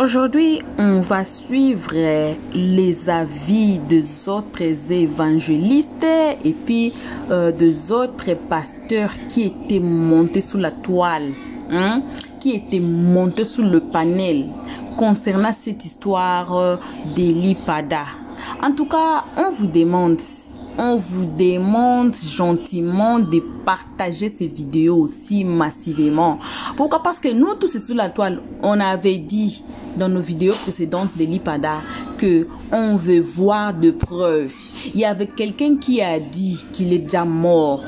Aujourd'hui, on va suivre les avis des autres évangélistes et puis des autres pasteurs qui étaient montés sous la toile, qui étaient montés sous le panel concernant cette histoire d'Eli Pada. En tout cas, on vous demande gentiment de partager ces vidéos aussi massivement. Pourquoi? Parce que nous tous sur la toile, on avait dit dans nos vidéos précédentes d'Eli Pada que on veut voir de preuves. Il y avait quelqu'un qui a dit qu'il est déjà mort.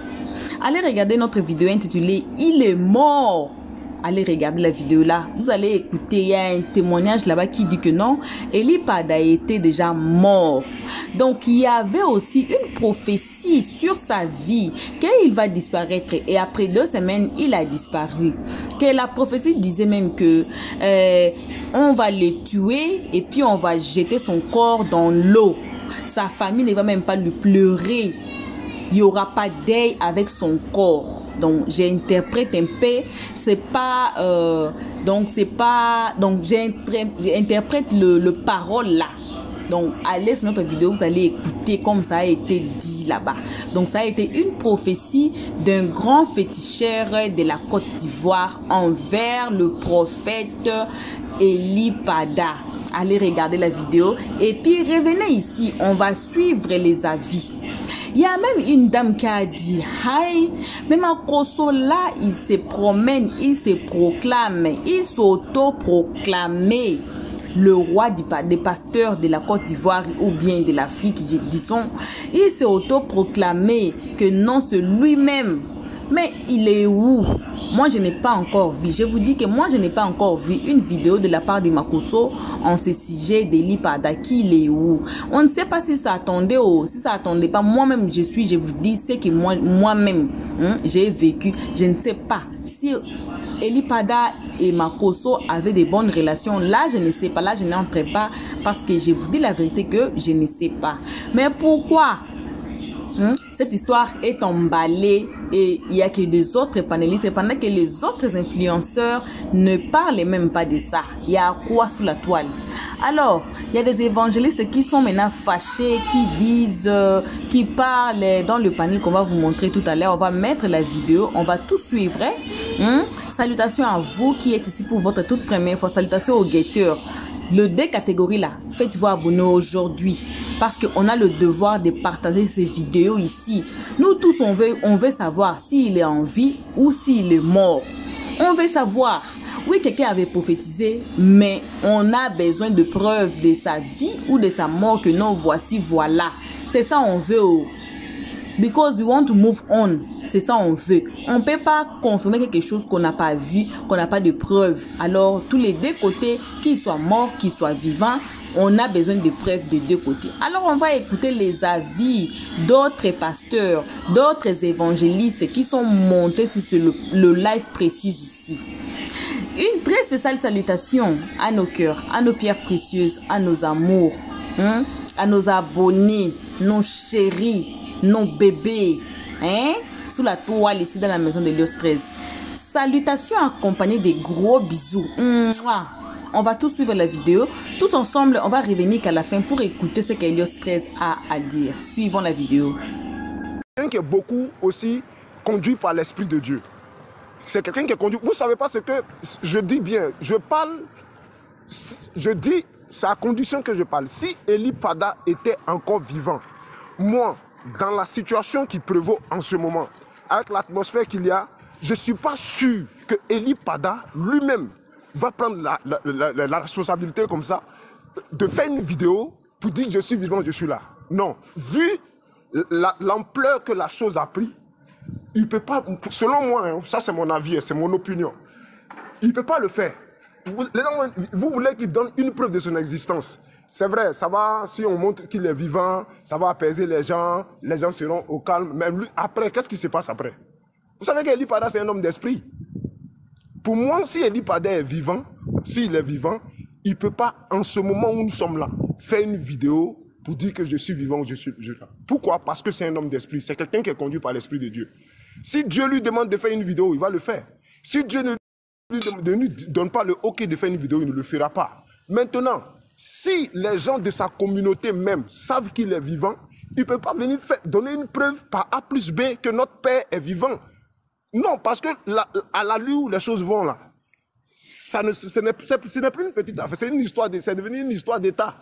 Allez regarder notre vidéo intitulée « Il est mort ». Allez regarder la vidéo là, vous allez écouter, il y a un témoignage là-bas qui dit que non, Eli Pada était déjà mort. Donc il y avait aussi une prophétie sur sa vie, qu'il va disparaître et après 2 semaines, il a disparu. Que la prophétie disait même que on va le tuer et puis on va jeter son corps dans l'eau. Sa famille ne va même pas lui pleurer. Il n'y aura pas deuil avec son corps. Donc, j'interprète un peu, j'interprète le parole là. Donc, allez sur notre vidéo, vous allez écouter comme ça a été dit là-bas. Donc, ça a été une prophétie d'un grand féticheur de la Côte d'Ivoire envers le prophète Eli Pada. Allez regarder la vidéo et puis revenez ici, on va suivre les avis. Il y a même une dame qui a dit, aïe, même à Koso là, il se promène, il se proclame, il s'auto-proclame le roi des pasteurs de la Côte d'Ivoire ou bien de l'Afrique, disons. Il s'est auto-proclamé que non, c'est lui-même. Mais il est où? Moi, je n'ai pas encore vu. Je vous dis que moi, je n'ai pas encore vu une vidéo de la part de Makoso en ce sujet d'Eli Pada. Qui est où? On ne sait pas si ça attendait ou si ça attendait pas. Moi-même, je vous dis, c'est que moi-même, j'ai vécu. Je ne sais pas si Eli Pada et Makoso avaient de bonnes relations. Là, je ne sais pas. Là, je n'entre pas parce que je vous dis la vérité que je ne sais pas. Mais pourquoi? Cette histoire est emballée et il n'y a que des autres panélistes pendant que les autres influenceurs ne parlent même pas de ça. Il y a quoi sous la toile? Alors, il y a des évangélistes qui sont maintenant fâchés, qui disent, qui parlent dans le panel qu'on va vous montrer tout à l'heure. On va mettre la vidéo, on va tout suivre. Salutations à vous qui êtes ici pour votre toute première fois. Salutations aux guetteurs. Le D catégorie là, faites-vous abonner aujourd'hui parce qu'on a le devoir de partager ces vidéos ici. Nous tous, on veut savoir s'il est en vie ou s'il est mort. On veut savoir. Oui, quelqu'un avait prophétisé, mais on a besoin de preuves de sa vie ou de sa mort que non, voici, voilà. C'est ça on veut. Because we want to move on. C'est ça on veut. On ne peut pas confirmer quelque chose qu'on n'a pas vu, qu'on n'a pas de preuves. Alors, tous les deux côtés, qu'il soit mort, qu'il soit vivant, on a besoin de preuves des deux côtés. Alors, on va écouter les avis d'autres pasteurs, d'autres évangélistes qui sont montés sur le live précis ici. Une très spéciale salutation à nos cœurs, à nos pierres précieuses, à nos amours, à nos abonnés, nos chéris, nos bébés, sous la toile ici dans la maison de Elios 13. Salutations accompagnées des gros bisous. On va tous suivre la vidéo. Tous ensemble, on va revenir qu'à la fin pour écouter ce qu'Elios 13 a à dire. Suivons la vidéo. Quelqu'un qui est beaucoup aussi conduit par l'Esprit de Dieu. C'est quelqu'un qui est conduit. Vous ne savez pas ce que je dis bien. Je parle, je dis, c'est à condition que je parle. Si Eli Pada était encore vivant, moi, dans la situation qui prévaut en ce moment, avec l'atmosphère qu'il y a, je ne suis pas sûr que Eli Pada lui-même va prendre la responsabilité comme ça, de faire une vidéo pour dire je suis vivant, je suis là. Non. Vu l'ampleur que la chose a pris, il ne peut pas, selon moi, ça c'est mon avis, c'est mon opinion, il ne peut pas le faire. Vous voulez qu'il donne une preuve de son existence. C'est vrai, ça va, si on montre qu'il est vivant, ça va apaiser les gens seront au calme. Même lui, après, qu'est-ce qui se passe après? Vous savez qu'Eli Pada, c'est un homme d'esprit. Pour moi, si Eli Pada est vivant, s'il est vivant, il ne peut pas, en ce moment où nous sommes là, faire une vidéo pour dire que je suis vivant ou je suis là. Pourquoi? Parce que c'est un homme d'esprit. C'est quelqu'un qui est conduit par l'Esprit de Dieu. Si Dieu lui demande de faire une vidéo, il va le faire. Si Dieu ne lui donne pas le OK de faire une vidéo, il ne le fera pas. Maintenant, si les gens de sa communauté même savent qu'il est vivant, il ne peut pas venir donner une preuve par A plus B que notre Père est vivant. Non, parce que à la lui où les choses vont là, ce n'est plus une petite affaire, c'est devenu une histoire d'État.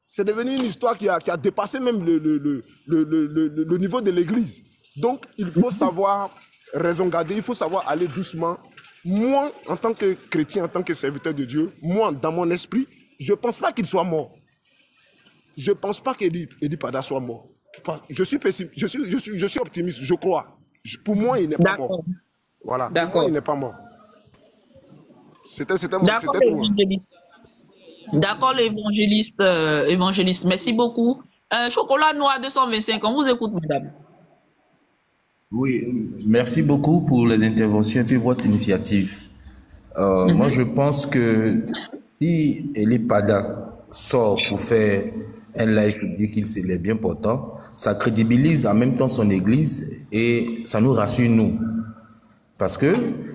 C'est devenu une histoire qui a dépassé même le niveau de l'Église. Donc, il faut savoir raison garder, il faut savoir aller doucement. Moi, en tant que chrétien, en tant que serviteur de Dieu, moi, dans mon esprit, je ne pense pas qu'il soit mort. Je ne pense pas qu'Eli Pada soit mort. Je suis optimiste, je crois. Pour moi, il n'est pas mort. Voilà, pour moi, il n'est pas mort. C'était tout. D'accord, l'évangéliste. Évangéliste. Merci beaucoup. Chocolat Noir 225, on vous écoute, madame. Oui, merci beaucoup pour les interventions et puis votre initiative. Moi, je pense que si Eli Pada sort pour faire un live pour dire qu'il est bien portant, ça crédibilise en même temps son église et ça nous rassure, nous. Parce que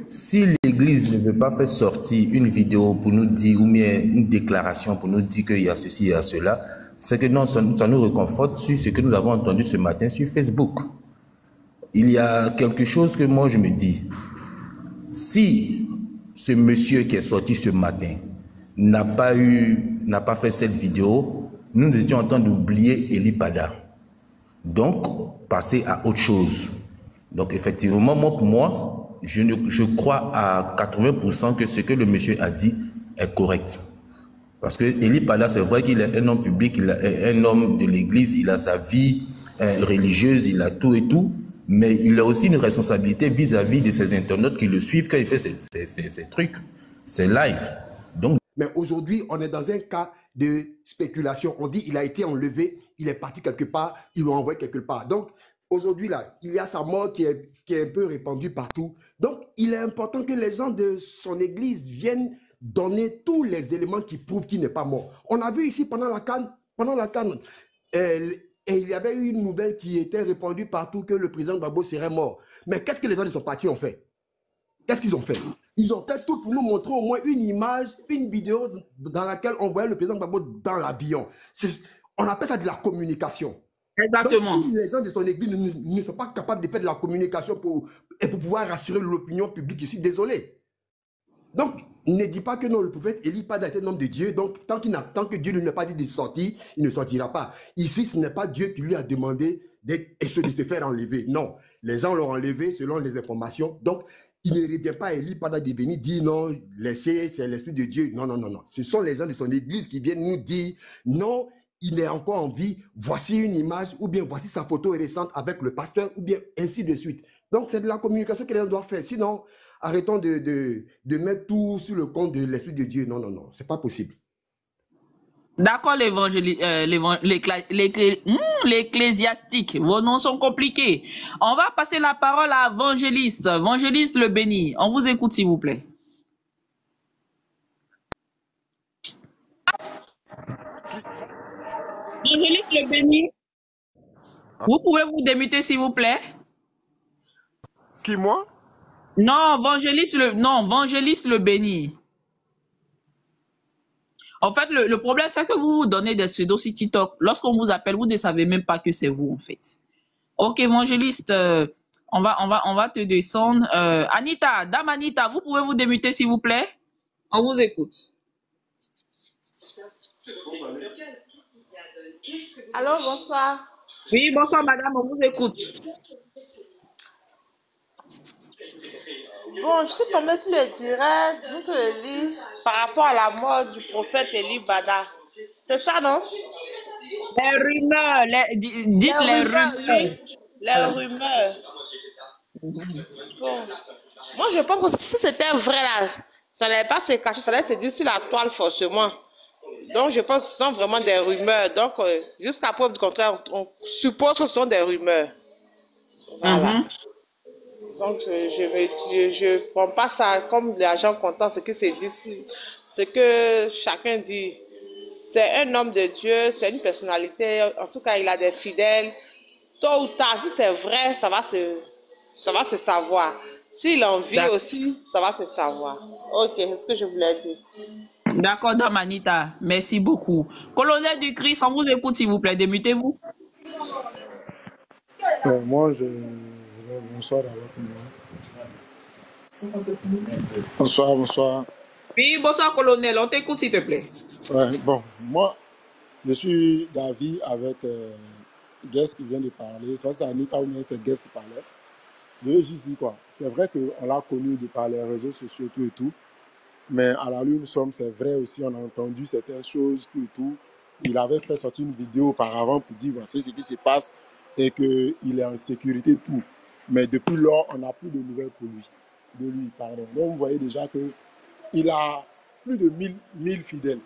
si l'église ne veut pas faire sortir une vidéo pour nous dire, ou bien une déclaration pour nous dire qu'il y a ceci, il y a cela, c'est que non, ça nous réconforte sur ce que nous avons entendu ce matin sur Facebook. Il y a quelque chose que moi je me dis. Si ce monsieur qui est sorti ce matin n'a pas fait cette vidéo, nous étions en train d'oublier Eli Pada. Donc, passer à autre chose. Donc, effectivement, pour moi, je crois à 80% que ce que le monsieur a dit est correct. Parce que Eli Pada, c'est vrai qu'il est un homme public, il est un homme de l'église, il a sa vie religieuse, il a tout et tout, mais il a aussi une responsabilité vis-à-vis de ses internautes qui le suivent quand il fait ses trucs, ses lives. Donc, mais aujourd'hui, on est dans un cas de spéculation. On dit il a été enlevé, il est parti quelque part, ils l'ont envoyé quelque part. Donc, aujourd'hui, là, il y a sa mort qui est un peu répandue partout. Donc, il est important que les gens de son église viennent donner tous les éléments qui prouvent qu'il n'est pas mort. On a vu ici pendant la CAN, et il y avait eu une nouvelle qui était répandue partout que le président Gbagbo serait mort. Mais qu'est-ce que les gens de son parti ont fait? Qu'est-ce qu'ils ont fait? Ils ont fait tout pour nous montrer au moins une image, une vidéo dans laquelle on voyait le président Gbagbo dans l'avion. On appelle ça de la communication. Exactement. Donc, si les gens de son église ne sont pas capables de faire de la communication pour pouvoir rassurer l'opinion publique, je suis désolé. Donc, ne dis pas que non, le prophète Eli Pada était un homme de Dieu. Donc, tant que Dieu ne lui a pas dit de sortir, il ne sortira pas. Ici, ce n'est pas Dieu qui lui a demandé de se faire enlever. Non, les gens l'ont enlevé selon les informations. Donc, il ne revient pas à Eli Pada de venir dire non, laissez, c'est l'Esprit de Dieu. Non, non, non, non. Ce sont les gens de son église qui viennent nous dire non, il est encore en vie, voici une image, ou bien voici sa photo récente avec le pasteur, ou bien ainsi de suite. Donc, c'est de la communication que les gens doivent faire. Sinon, arrêtons de mettre tout sur le compte de l'Esprit de Dieu. Non, non, non, c'est pas possible. D'accord, l'ecclésiastique, vos noms sont compliqués. On va passer la parole à Évangéliste. Évangéliste le béni. On vous écoute, s'il vous plaît. Évangéliste le béni. Vous pouvez vous démuter, s'il vous plaît? Qui, moi? Non, Évangéliste le béni. En fait, le problème, c'est que vous vous donnez des pseudos sur TikTok. Lorsqu'on vous appelle, vous ne savez même pas que c'est vous, en fait. Ok, Évangéliste, on va te descendre. Anita, Dame Anita, vous pouvez vous démuter, s'il vous plaît? On vous écoute. Allô, bonsoir. Oui, bonsoir, madame, on vous écoute. Bon, je suis tombée sur le direct, je te le lis, par rapport à la mort du prophète Eli Pada. C'est ça, non? Les rumeurs, dites les rumeurs. Oui, les rumeurs. Bon. Moi, je pense que si c'était vrai, là, ça n'allait pas se cacher, ça allait se dire sur la toile, forcément. Donc, je pense que ce sont vraiment des rumeurs. Donc, jusqu'à preuve du contraire, on suppose que ce sont des rumeurs. Voilà. Donc, je ne prends pas ça comme l'argent comptant, ce que c'est dit, ce que chacun dit. C'est un homme de Dieu, c'est une personnalité, en tout cas, il a des fidèles. Tôt ou tard, si c'est vrai, ça va se savoir. S'il en vit aussi, ça va se savoir. Ok, c'est ce que je voulais dire. D'accord, Dame Anita. Merci beaucoup. Colonel du Christ, on vous écoute, s'il vous plaît. Démutez-vous. Moi, bonsoir à tout le monde. Bonsoir, bonsoir. Oui, bonsoir, colonel. On t'écoute, s'il te plaît. Ouais, bon, moi, je suis d'avis avec Guest qui vient de parler. Ça, c'est Anita ou bien c'est Guest qui parlait. Je vais juste dire quoi. C'est vrai qu'on l'a connu de par les réseaux sociaux, tout et tout. Mais à la lune, nous sommes, c'est vrai aussi, on a entendu certaines choses, tout et tout. Il avait fait sortir une vidéo auparavant pour dire voici ce qui se passe et qu'il est en sécurité, tout. Mais depuis lors, on n'a plus de nouvelles pour lui, de lui, pardon. Donc vous voyez déjà qu'il a plus de 1000 fidèles.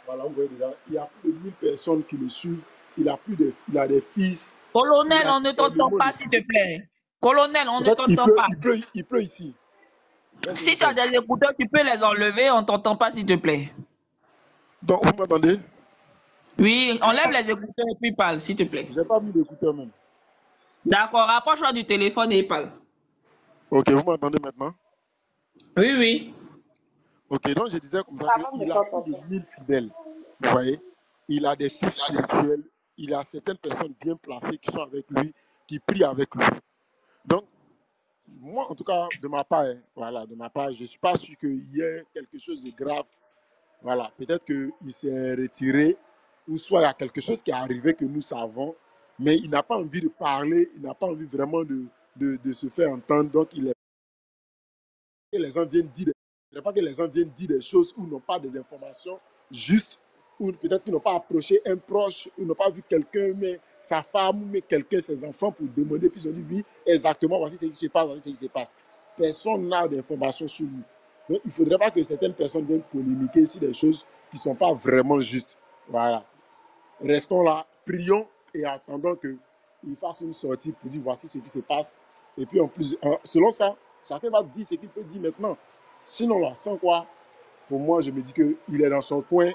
Voilà, vous voyez déjà, il y a plus de 1000 personnes qui le suivent. Il a des fils. Colonel, on ne t'entend pas, s'il te plaît. Colonel, on ne t'entend pas. Il pleut ici. Si tu as des écouteurs, tu peux les enlever. On ne t'entend pas, s'il te plaît. Donc, vous m'entendez? Oui, enlève les écouteurs et puis parle, s'il te plaît. Je n'ai pas mis d'écouteurs même. D'accord, rapproche-toi du téléphone et parle. Ok, vous m'entendez maintenant? Oui, oui. Ok, donc je disais comme ça qu'il a plus de 1000 fidèles. Vous voyez? Il a des fils spirituels. Il a certaines personnes bien placées qui sont avec lui, qui prient avec lui. Donc, moi, en tout cas, de ma part, je ne suis pas sûr qu'il y ait quelque chose de grave. Voilà, peut-être qu'il s'est retiré, ou soit il y a quelque chose qui est arrivé que nous savons, mais il n'a pas envie de parler, il n'a pas envie vraiment de se faire entendre. Donc, il est que les gens viennent dire, pas que les gens viennent dire des choses où ils n'ont pas des informations justes, ou peut-être qu'ils n'ont pas approché un proche, ou n'ont pas vu quelqu'un, mais sa femme, mais quelqu'un, ses enfants, pour demander, puis ils ont dit oui, exactement, voici ce qui se passe, voici ce qui se passe. Personne n'a d'informations sur lui. Donc, il ne faudrait pas que certaines personnes viennent polémiquer sur des choses qui ne sont pas vraiment justes. Voilà. Restons là, prions et attendons qu'il fasse une sortie pour dire voici ce qui se passe. Et puis, en plus, selon ça, chacun va dire ce qu'il peut dire maintenant. Sinon, là, sans quoi, pour moi, je me dis qu'il est dans son coin.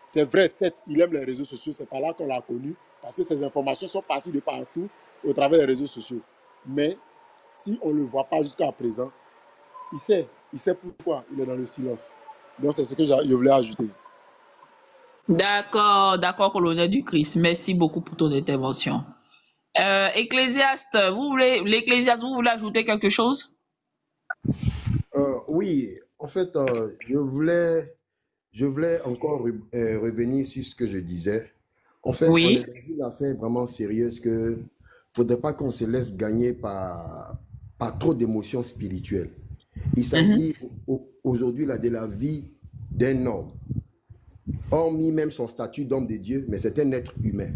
C'est vrai, certes, il aime les réseaux sociaux, c'est pas là qu'on l'a connu, parce que ces informations sont parties de partout au travers des réseaux sociaux. Mais si on ne le voit pas jusqu'à présent, il sait pourquoi il est dans le silence. Donc, c'est ce que je voulais ajouter. D'accord, colonel du Christ. Merci beaucoup pour ton intervention. Ecclésiaste, l'Ecclésiaste, vous voulez ajouter quelque chose? Oui, en fait, je voulais encore revenir sur ce que je disais. En fait, on est dans une affaire vraiment sérieuse que ne faudrait pas qu'on se laisse gagner par trop d'émotions spirituelles. Il s'agit aujourd'hui là de la vie d'un homme, hormis même son statut d'homme de Dieu, mais c'est un être humain.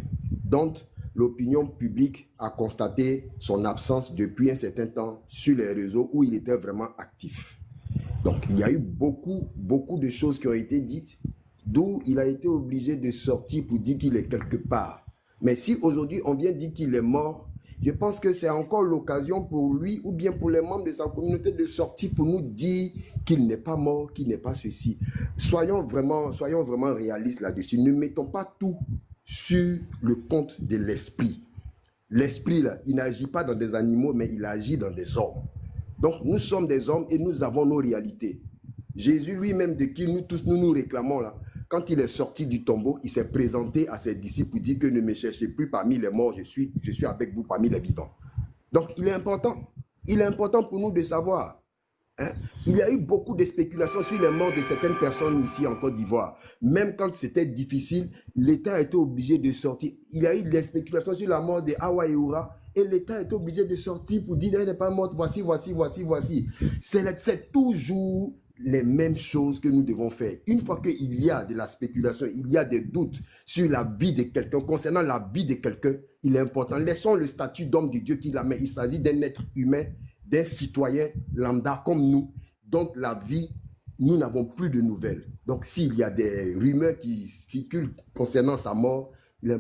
Donc, l'opinion publique a constaté son absence depuis un certain temps sur les réseaux où il était vraiment actif. Donc, il y a eu beaucoup de choses qui ont été dites, d'où il a été obligé de sortir pour dire qu'il est quelque part. Mais si aujourd'hui on vient dire qu'il est mort, je pense que c'est encore l'occasion pour lui ou bien pour les membres de sa communauté de sortir pour nous dire qu'il n'est pas mort, qu'il n'est pas ceci. Soyons vraiment réalistes là-dessus. Ne mettons pas tout sur le compte de l'esprit. L'esprit, là, il n'agit pas dans des animaux, mais il agit dans des hommes. Donc, nous sommes des hommes et nous avons nos réalités. Jésus lui-même, de qui nous tous nous réclamons là, quand il est sorti du tombeau, il s'est présenté à ses disciples pour dire que ne me cherchez plus parmi les morts, je suis avec vous parmi les vivants. Donc, il est important pour nous de savoir. Hein? Il y a eu beaucoup de spéculations sur les morts de certaines personnes ici en Côte d'Ivoire. Même quand c'était difficile, l'État a été obligé de sortir. Il y a eu des spéculations sur la mort de Awa Eura et l'État est obligé de sortir pour dire qu'elle n'est pas morte, voici. C'est toujours les mêmes choses que nous devons faire. Une fois qu'il y a de la spéculation, il y a des doutes sur la vie de quelqu'un, concernant la vie de quelqu'un, il est important. Laissons le statut d'homme de Dieu qu'il a, mais il s'agit d'un être humain, d'un citoyen lambda comme nous. Donc la vie, nous n'avons plus de nouvelles. Donc s'il y a des rumeurs qui circulent concernant sa mort,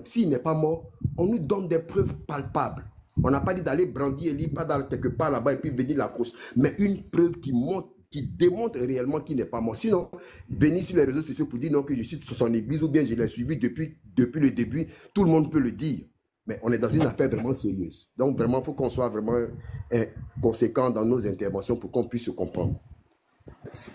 s'il n'est pas mort, on nous donne des preuves palpables. On n'a pas dit d'aller brandir Eli, pas dans quelque part là-bas et puis venir la croche, mais une preuve qui démontre réellement qu'il n'est pas mort. Sinon, venir sur les réseaux sociaux pour dire non, que je suis sur son église ou bien je l'ai suivi depuis le début, tout le monde peut le dire. Mais on est dans une affaire vraiment sérieuse. Donc vraiment, il faut qu'on soit vraiment conséquent dans nos interventions pour qu'on puisse se comprendre. Merci.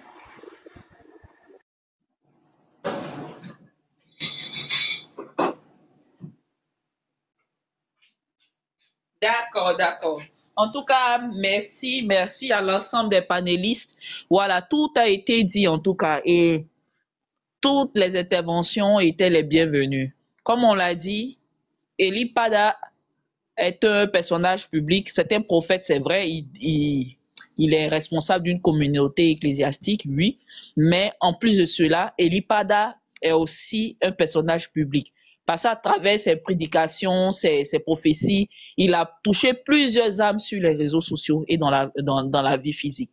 D'accord, d'accord. En tout cas, merci à l'ensemble des panélistes. Voilà, tout a été dit en tout cas et toutes les interventions étaient les bienvenues. Comme on l'a dit, Eli Pada est un personnage public, c'est un prophète, c'est vrai, il est responsable d'une communauté ecclésiastique, oui, mais en plus de cela, Eli Pada est aussi un personnage public. Parce qu'à travers ses prédications, ses prophéties, il a touché plusieurs âmes sur les réseaux sociaux et dans la vie physique.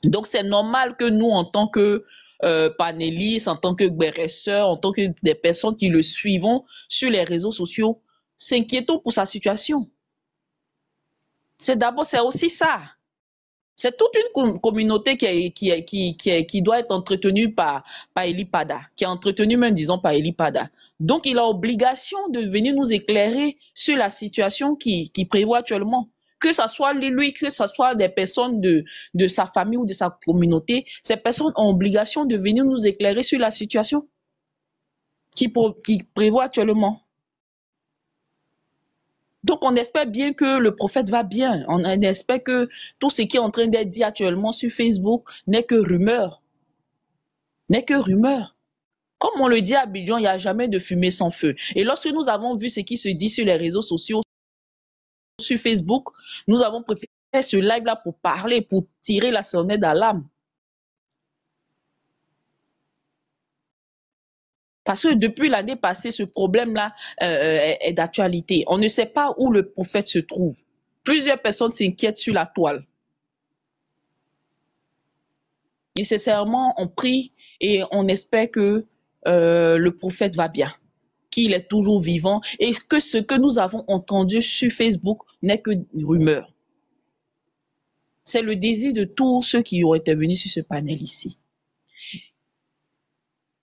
Donc, c'est normal que nous, en tant que panélistes, en tant que guérisseurs, en tant que des personnes qui le suivons sur les réseaux sociaux, s'inquiétons pour sa situation. C'est aussi ça. C'est toute une communauté qui doit être entretenue par Eli Pada, qui est entretenue même, disons, par Eli Pada. Donc, il a obligation de venir nous éclairer sur la situation qui prévoit actuellement. Que ce soit lui, que ce soit des personnes de sa famille ou de sa communauté, ces personnes ont obligation de venir nous éclairer sur la situation qui prévoit actuellement. Donc, on espère bien que le prophète va bien. On espère que tout ce qui est en train d'être dit actuellement sur Facebook n'est que rumeur. N'est que rumeur. Comme on le dit à Abidjan, il n'y a jamais de fumée sans feu. Et lorsque nous avons vu ce qui se dit sur les réseaux sociaux, sur Facebook, nous avons préféré faire ce live-là pour parler, pour tirer la sonnette d'alarme. Parce que depuis l'année passée, ce problème-là est d'actualité. On ne sait pas où le prophète se trouve. Plusieurs personnes s'inquiètent sur la toile. Nécessairement, on prie et on espère que le prophète va bien, qu'il est toujours vivant et que ce que nous avons entendu sur Facebook n'est que rumeur. C'est le désir de tous ceux qui ont intervenu sur ce panel ici.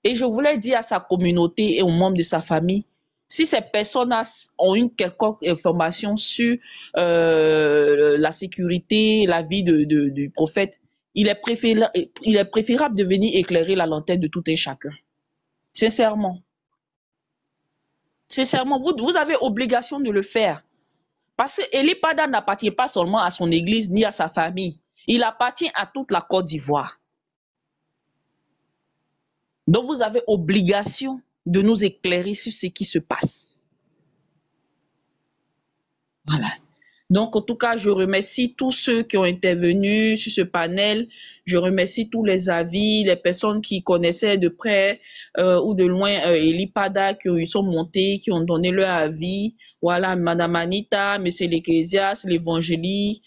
Et je voulais dire à sa communauté et aux membres de sa famille, si ces personnes ont une quelconque information sur la sécurité, la vie du prophète, il est préférable de venir éclairer la lanterne de tout un chacun. Sincèrement. Sincèrement, vous avez obligation de le faire. Parce que Eli Pada n'appartient pas seulement à son église ni à sa famille. Il appartient à toute la Côte d'Ivoire. Donc, vous avez obligation de nous éclairer sur ce qui se passe. Voilà. Donc, en tout cas, je remercie tous ceux qui ont intervenu sur ce panel. Je remercie tous les avis, les personnes qui connaissaient de près ou de loin Eli Pada, qui sont montés, qui ont donné leur avis. Voilà, Madame Anita, Monsieur l'Ecclésiaste, l'Évangéliste,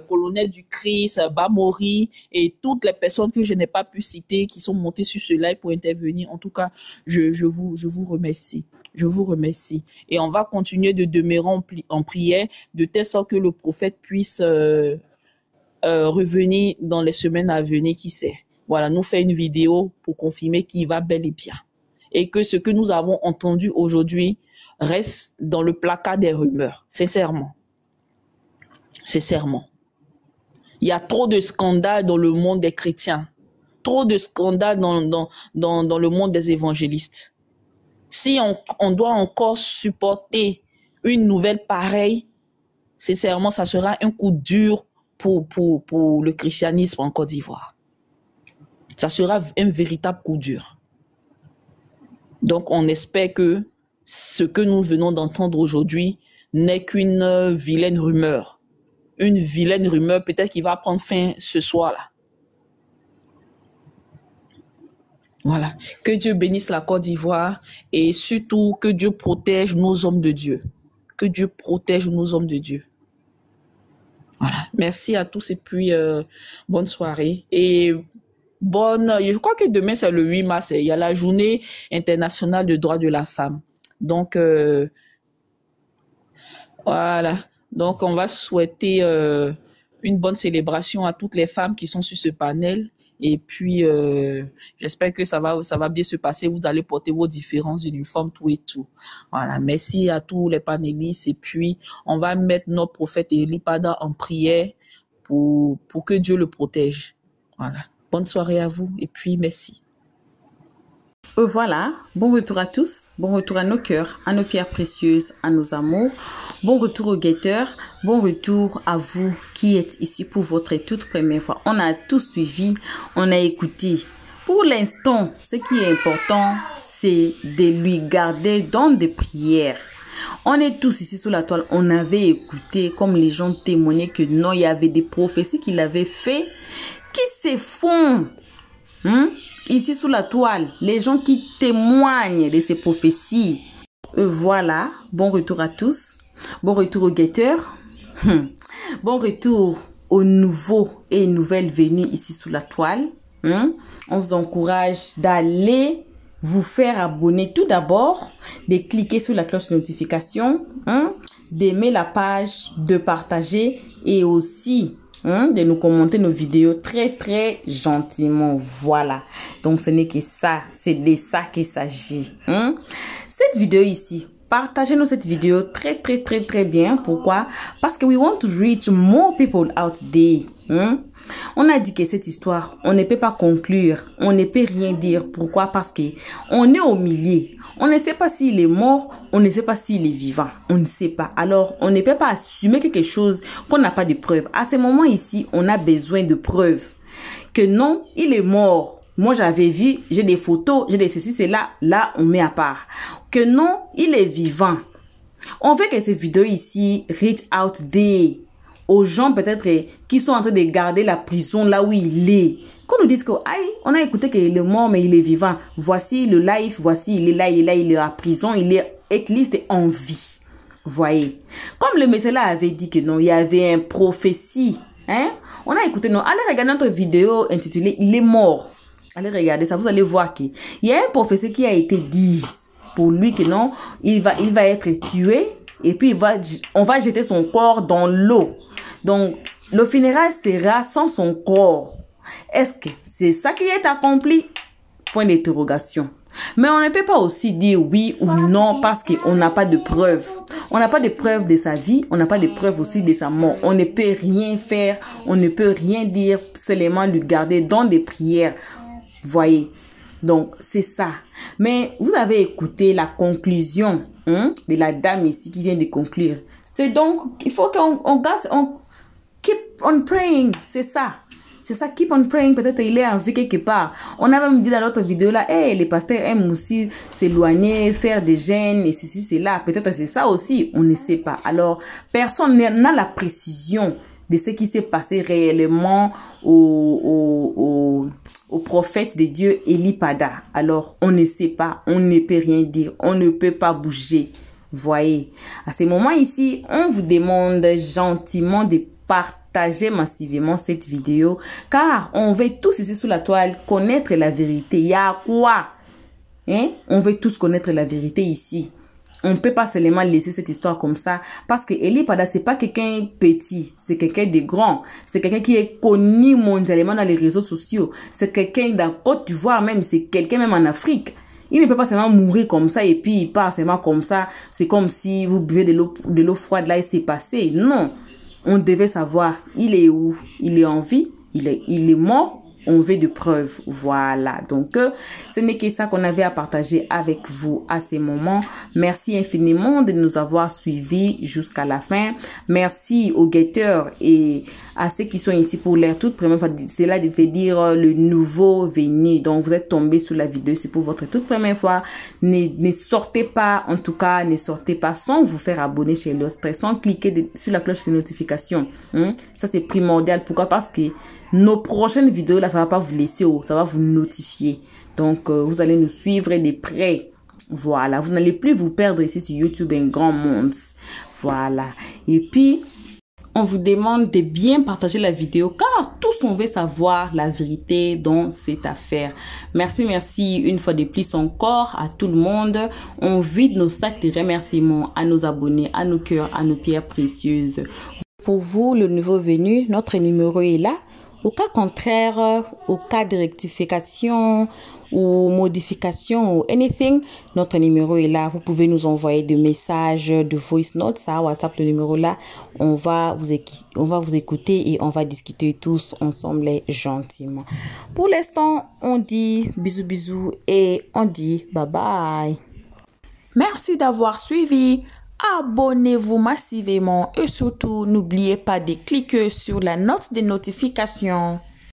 colonel du Christ, Bamori et toutes les personnes que je n'ai pas pu citer qui sont montées sur ce live pour intervenir. En tout cas, je vous remercie. Je vous remercie. Et on va continuer de demeurer en prière de telle sorte que le prophète puisse revenir dans les semaines à venir, qui sait. Voilà, nous faire une vidéo pour confirmer qu'il va bel et bien. Et que ce que nous avons entendu aujourd'hui reste dans le placard des rumeurs, sincèrement. Sincèrement. Il y a trop de scandales dans le monde des chrétiens. Trop de scandales dans le monde des évangélistes. Si on doit encore supporter une nouvelle pareille, sincèrement, ça sera un coup dur pour le christianisme en Côte d'Ivoire. Ça sera un véritable coup dur. Donc, on espère que ce que nous venons d'entendre aujourd'hui n'est qu'une vilaine rumeur. Une vilaine rumeur, peut-être qu'il va prendre fin ce soir-là. Voilà. Que Dieu bénisse la Côte d'Ivoire et surtout que Dieu protège nos hommes de Dieu. Que Dieu protège nos hommes de Dieu. Voilà. Merci à tous et puis bonne soirée. Et je crois que demain c'est le 8 mars, il y a la journée internationale des droits de la femme. Donc, voilà. Donc, on va souhaiter une bonne célébration à toutes les femmes qui sont sur ce panel. Et puis, j'espère que ça va bien se passer. Vous allez porter vos différents uniformes, tout et tout. Voilà. Merci à tous les panélistes. Et puis, on va mettre notre prophète Eli Pada en prière pour que Dieu le protège. Voilà. Bonne soirée à vous. Et puis, merci. Voilà, bon retour à tous, bon retour à nos cœurs, à nos pierres précieuses, à nos amours, bon retour aux guetteurs, bon retour à vous qui êtes ici pour votre toute première fois. On a tout suivi, on a écouté. Pour l'instant, ce qui est important, c'est de lui garder dans des prières. On est tous ici sous la toile, on avait écouté comme les gens témoignaient que non, il y avait des prophéties qu'il avait fait qui se font. Ici sous la toile, les gens qui témoignent de ces prophéties. Voilà, bon retour à tous. Bon retour aux guetteurs. Bon retour aux nouveaux et nouvelles venues ici sous la toile. On vous encourage d'aller vous faire abonner tout d'abord, de cliquer sur la cloche de notification, d'aimer la page, de partager et aussi de nous commenter nos vidéos très gentiment. Voilà, donc ce n'est que ça, c'est de ça qu'il s'agit. Cette vidéo ici, partagez-nous cette vidéo très bien. Pourquoi? Parce que we want to reach more people out there. On a dit que cette histoire, on ne peut pas conclure, on ne peut rien dire. Pourquoi? Parce que on est au milieu. On ne sait pas s'il est mort, on ne sait pas s'il est vivant, on ne sait pas. Alors, on ne peut pas assumer quelque chose qu'on n'a pas de preuves. À ce moment ici, on a besoin de preuves. Que non, il est mort. Moi, j'avais vu, j'ai des photos, j'ai des ceci, c'est là. Là, on met à part. Que non, il est vivant. On veut que ces vidéos ici reach out there aux gens peut-être qui sont en train de garder la prison là où il est. Qu'on nous dise que, aïe, on a écouté qu'il est mort, mais il est vivant. Voici le live, voici, il est là, il est à prison, il est écliste en vie. Voyez. Comme le monsieur là avait dit que non, il y avait une prophétie. On a écouté, non. Allez regarder notre vidéo intitulée « Il est mort ». Allez regarder ça, vous allez voir qu'il y a une prophétie qui a été dit pour lui que non, il va être tué et puis on va jeter son corps dans l'eau. Donc, le funérail sera sans son corps. Est-ce que c'est ça qui est accompli? Point d'interrogation. Mais on ne peut pas aussi dire oui ou non parce qu'on n'a pas de preuves. On n'a pas de preuves de sa vie, on n'a pas de preuves aussi de sa mort. On ne peut rien faire, on ne peut rien dire, seulement lui garder dans des prières. Voyez. Donc, c'est ça. Mais vous avez écouté la conclusion de la dame ici qui vient de conclure. C'est donc, il faut qu'on keep on praying. C'est ça. C'est ça, keep on praying. Peut-être il est en vie quelque part. On a même dit dans notre vidéo là, hey, les pasteurs aiment aussi s'éloigner, faire des jeûnes, et ceci, c'est là. Peut-être c'est ça aussi, on ne sait pas. Alors, personne n'a la précision de ce qui s'est passé réellement au prophète de Dieu, Eli Pada. Alors, on ne sait pas, on ne peut rien dire, on ne peut pas bouger. Voyez, à ce moment ici, on vous demande gentiment de partager massivement cette vidéo, car on veut tous ici sous la toile connaître la vérité. Il y a quoi? On veut tous connaître la vérité ici. On ne peut pas seulement laisser cette histoire comme ça, parce que Eli Pada, c'est pas quelqu'un petit, c'est quelqu'un de grand, c'est quelqu'un qui est connu mondialement dans les réseaux sociaux, c'est quelqu'un dans Côte d'Ivoire même, c'est quelqu'un même en Afrique. Il ne peut pas seulement mourir comme ça et puis il part seulement comme ça. C'est comme si vous buvez de l'eau froide là et c'est passé. Non, on devait savoir il est où, il est en vie, il est mort. On veut de preuves. Voilà. Donc, ce n'est que ça qu'on avait à partager avec vous à ces moments. Merci infiniment de nous avoir suivis jusqu'à la fin. Merci aux guetteurs et à ceux qui sont ici pour leur toute première fois. Cela veut dire le nouveau venu. Donc, vous êtes tombés sur la vidéo. C'est pour votre toute première fois. Ne sortez pas, en tout cas, ne sortez pas sans vous faire abonner chez L'Ostress, sans cliquer sur la cloche de notification. Ça, c'est primordial. Pourquoi? Parce que nos prochaines vidéos, là, ça va pas vous laisser, ça va vous notifier. Donc, vous allez nous suivre de près. Voilà, vous n'allez plus vous perdre ici sur YouTube un grand monde. Voilà. Et puis, on vous demande de bien partager la vidéo, car tous on veut savoir la vérité dans cette affaire. Merci une fois de plus encore à tout le monde. On vide nos sacs de remerciements à nos abonnés, à nos cœurs, à nos pierres précieuses. Pour vous, le nouveau venu, notre numéro est là. Au cas contraire, au cas de rectification ou modification ou anything, notre numéro est là. Vous pouvez nous envoyer des messages, de voice notes, ça, WhatsApp, le numéro là. On va vous écouter et on va discuter tous ensemble gentiment. Pour l'instant, on dit bisous bisous et on dit bye bye. Merci d'avoir suivi. Abonnez-vous massivement et surtout n'oubliez pas de cliquer sur la note de notification.